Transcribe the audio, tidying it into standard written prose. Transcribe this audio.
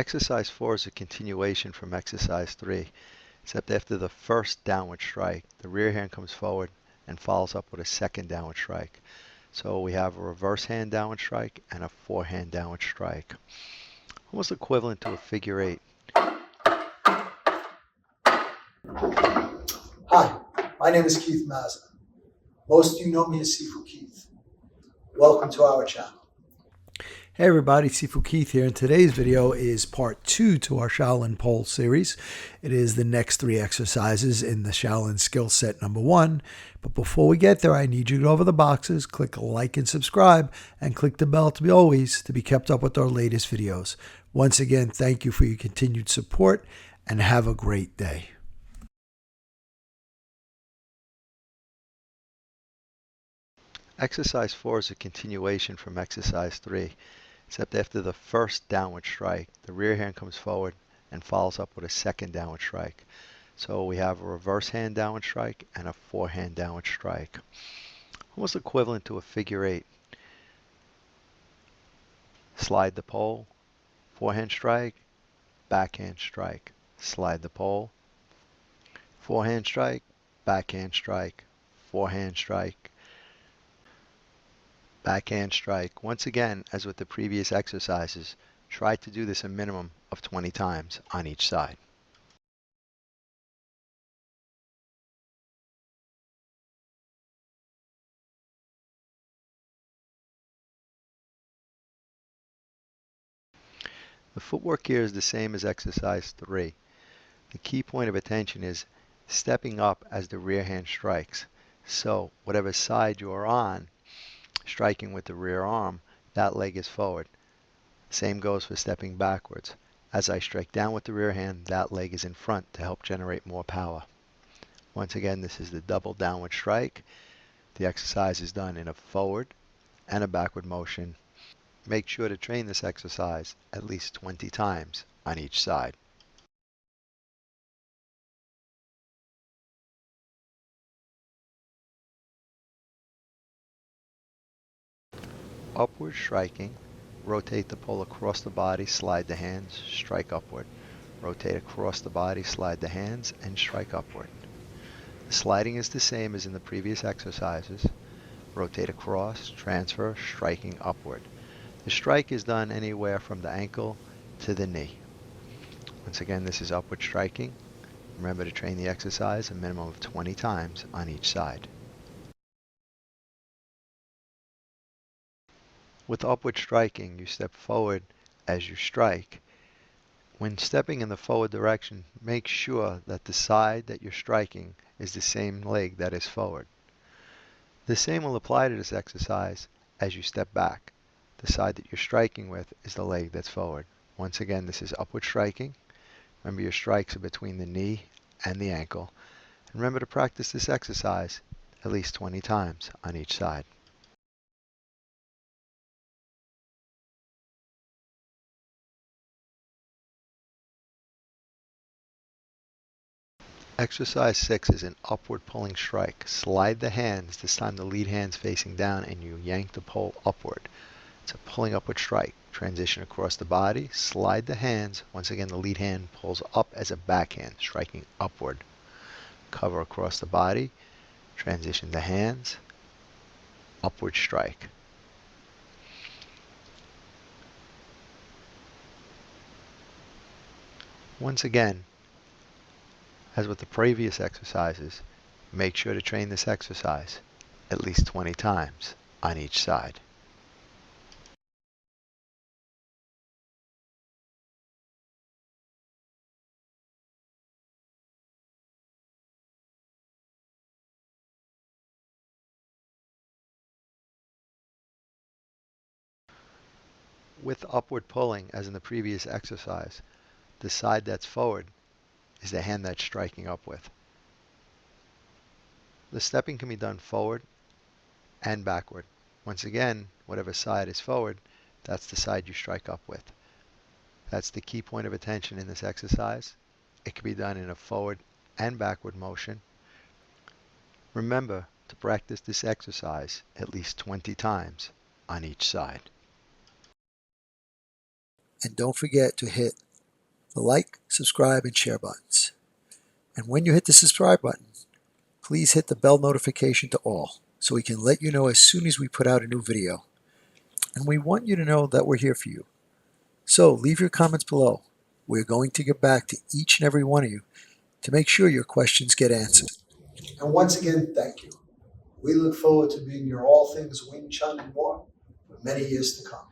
Exercise 4 is a continuation from exercise 3, except after the first downward strike, the rear hand comes forward and follows up with a second downward strike. So we have a reverse hand downward strike and a forehand downward strike. Almost equivalent to a figure 8. Hi, my name is Keith Mazza. Most of you know me as Sifu Keith. Welcome to our channel. Hey everybody, Sifu Keith here, and today's video is part 2 to our Shaolin Pole Series. It is the next 3 exercises in the Shaolin skill set number 1. But before we get there, I need you to go over the boxes, click like and subscribe, and click the bell to be kept up with our latest videos. Once again, thank you for your continued support, and have a great day. Exercise 4 is a continuation from exercise 3, except after the first downward strike, the rear hand comes forward and follows up with a second downward strike. So we have a reverse hand downward strike and a forehand downward strike. Almost equivalent to a figure 8. Slide the pole, forehand strike, backhand strike. Slide the pole, forehand strike, backhand strike, forehand strike, backhand strike. Once again, as with the previous exercises, try to do this a minimum of 20 times on each side. The footwork here is the same as exercise 3. The key point of attention is stepping up as the rear hand strikes. So whatever side you are on, striking with the rear arm, that leg is forward. Same goes for stepping backwards. As I strike down with the rear hand, that leg is in front to help generate more power. Once again, this is the double downward strike. The exercise is done in a forward and a backward motion. Make sure to train this exercise at least 20 times on each side. Upward striking, rotate the pole across the body, slide the hands, strike upward. Rotate across the body, slide the hands, and strike upward. The sliding is the same as in the previous exercises. Rotate across, transfer, striking upward. The strike is done anywhere from the ankle to the knee. Once again, this is upward striking. Remember to train the exercise a minimum of 20 times on each side. With upward striking, you step forward as you strike. When stepping in the forward direction, make sure that the side that you're striking is the same leg that is forward. The same will apply to this exercise as you step back. The side that you're striking with is the leg that's forward. Once again, this is upward striking. Remember, your strikes are between the knee and the ankle. And remember to practice this exercise at least 20 times on each side. Exercise 6 is an upward pulling strike. Slide the hands, this time the lead hand's facing down, and you yank the pole upward. It's a pulling upward strike. Transition across the body, slide the hands. Once again, the lead hand pulls up as a backhand, striking upward. Cover across the body, transition the hands, upward strike. Once again, as with the previous exercises, make sure to train this exercise at least 20 times on each side. With upward pulling, as in the previous exercise, the side that's forward is the hand that's striking up with. The stepping can be done forward and backward. Once again, whatever side is forward, that's the side you strike up with. That's the key point of attention in this exercise. It can be done in a forward and backward motion. Remember to practice this exercise at least 20 times on each side. And don't forget to hit the like, subscribe, and share buttons. And when you hit the subscribe button, please hit the bell notification to all so we can let you know as soon as we put out a new video. And we want you to know that we're here for you. So leave your comments below. We're going to get back to each and every one of you to make sure your questions get answered. And once again, thank you. We look forward to being your all things Wing Chun and more for many years to come.